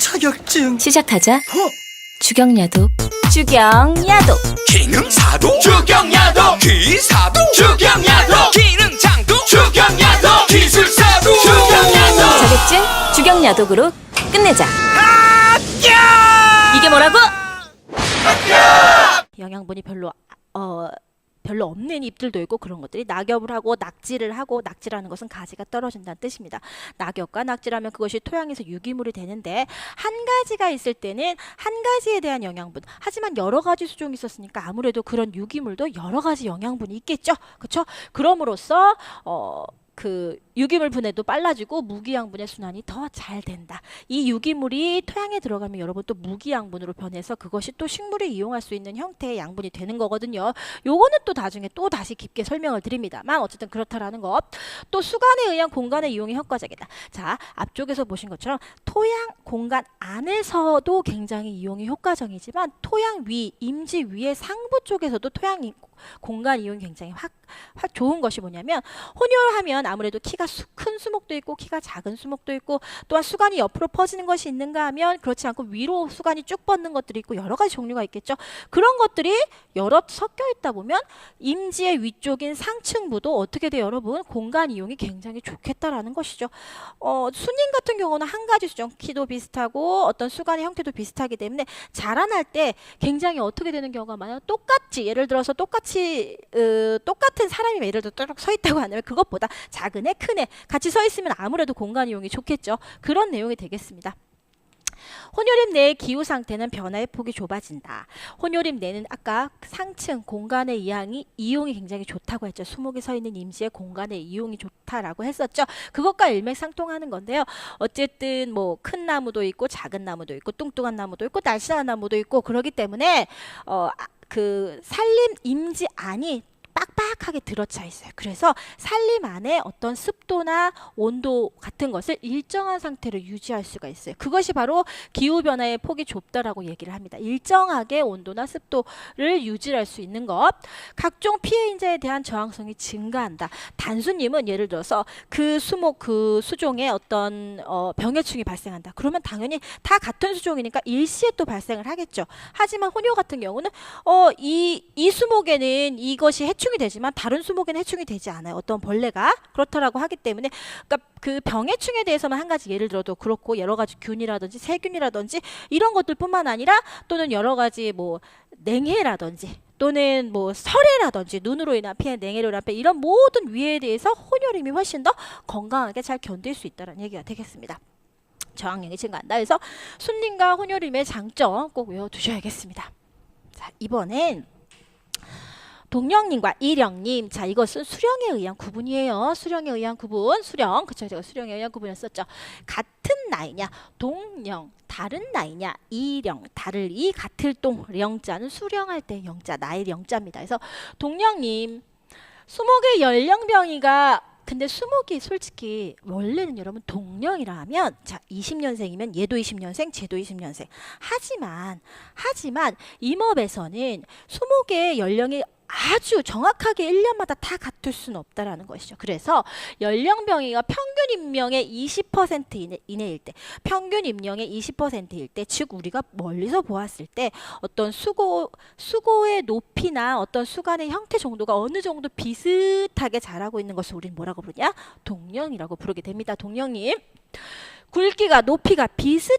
자격증. 시작하자. 주경야독. 주경야독. 기능사도 주경야독, 기사도 주경야독, 기능장도 주경야독, 기술사도 주경야독. 자격증 주경야독으로 끝내자. 이게 뭐라고? 영양분이 별로 없는 잎들도 있고 그런 것들이 낙엽을 하고 낙지를 하고, 낙지라는 것은 가지가 떨어진다는 뜻입니다. 낙엽과 낙지라면 그것이 토양에서 유기물이 되는데, 한 가지가 있을 때는 한 가지에 대한 영양분, 하지만 여러 가지 수종이 있었으니까 아무래도 그런 유기물도 여러 가지 영양분이 있겠죠. 그렇죠? 그럼으로써 그 유기물 분해도 빨라지고 무기양분의 순환이 더 잘 된다. 이 유기물이 토양에 들어가면 여러분 또 무기양분으로 변해서 그것이 또 식물이 이용할 수 있는 형태의 양분이 되는 거거든요. 요거는 또 나중에 또 다시 깊게 설명을 드립니다만 어쨌든 그렇다라는 것. 또 수간에 의한 공간의 이용이 효과적이다. 자, 앞쪽에서 보신 것처럼 토양 공간 안에서도 굉장히 이용이 효과적이지만 토양 위, 임지 위의 상부 쪽에서도 토양 공간 이용이 굉장히 확 좋은 것이 뭐냐면, 혼혈하면 아무래도 키가 큰 수목도 있고 키가 작은 수목도 있고, 또한 수간이 옆으로 퍼지는 것이 있는가 하면 그렇지 않고 위로 수간이 쭉 뻗는 것들이 있고 여러 가지 종류가 있겠죠. 그런 것들이 여러 섞여 있다 보면 임지의 위쪽인 상층부도 어떻게 돼요, 여러분? 공간 이용이 굉장히 좋겠다라는 것이죠. 순임 같은 경우는 한 가지 수종, 키도 비슷하고 어떤 수간의 형태도 비슷하기 때문에 자라날 때 굉장히 어떻게 되는 경우가 많아요. 똑같이, 예를 들어서 똑같은 사람이 예를 들어 쭉 서 있다고 한다면 그것보다 작은 애, 큰 애 같이 서 있으면 아무래도 공간 이용이 좋겠죠. 그런 내용이 되겠습니다. 혼혈임 내의 기후 상태는 변화의 폭이 좁아진다. 혼혈임 내는 아까 상층 공간의 이용이 굉장히 좋다고 했죠. 수목이 서 있는 임지의 공간의 이용이 좋다라고 했었죠. 그것과 일맥상통하는 건데요. 어쨌든 뭐 큰 나무도 있고 작은 나무도 있고 뚱뚱한 나무도 있고 날씬한 나무도 있고 그러기 때문에 그 산림 임지 안이 빡빡하게 들어차 있어요. 그래서 산림 안에 어떤 습도나 온도 같은 것을 일정한 상태로 유지할 수가 있어요. 그것이 바로 기후변화의 폭이 좁다라고 얘기를 합니다. 일정하게 온도나 습도를 유지할 수 있는 것. 각종 피해 인자에 대한 저항성이 증가한다. 단수님은 예를 들어서 그 수목, 그 수종에 어떤 병해충이 발생한다. 그러면 당연히 다 같은 수종이니까 일시에 또 발생을 하겠죠. 하지만 혼효 같은 경우는 이 수목에는 이것이 해충이 되지만 다른 수목에는 해충이 되지 않아요. 어떤 벌레가 그렇다라고 하기 때문에, 그러니까 그 병해충에 대해서만 한 가지 예를 들어도 그렇고, 여러 가지 균이라든지 세균이라든지 이런 것들뿐만 아니라 또는 여러 가지 뭐 냉해라든지 또는 뭐 설해라든지 눈으로 인한 피해, 냉해로 인한 피해, 이런 모든 위해에 대해서 혼혈임이 훨씬 더 건강하게 잘 견딜 수 있다는 얘기가 되겠습니다. 저항력이 증가한다. 그래서 순림과 혼혈임의 장점 꼭 외워두셔야겠습니다. 자, 이번엔 동령님과 일령님. 자, 이것은 수령에 의한 구분이에요. 수령에 의한 구분. 수령. 그쵸? 제가 수령에 의한 구분을 썼죠. 같은 나이냐? 동령. 다른 나이냐? 이령. 다를 이, 같을 동. 령자는 수령할 때 영자. 나이 영자입니다. 그래서 동령님. 수목의 연령병이가, 근데 수목이 솔직히 원래는 여러분 동령이라 하면, 자, 20년생이면 얘도 20년생, 쟤도 20년생. 하지만 임업에서는 수목의 연령이 아주 정확하게 1년마다 다 같을 수는 없다라는 것이죠. 그래서 연령병위가 평균 임명의 20% 이내일 때, 평균 임명의 20%일 때, 즉 우리가 멀리서 보았을 때 어떤 수고의 높이나 어떤 수간의 형태 정도가 어느 정도 비슷하게 자라고 있는 것을 우리는 뭐라고 부르냐? 동령이라고 부르게 됩니다. 동령님. 굵기가, 높이가 비슷한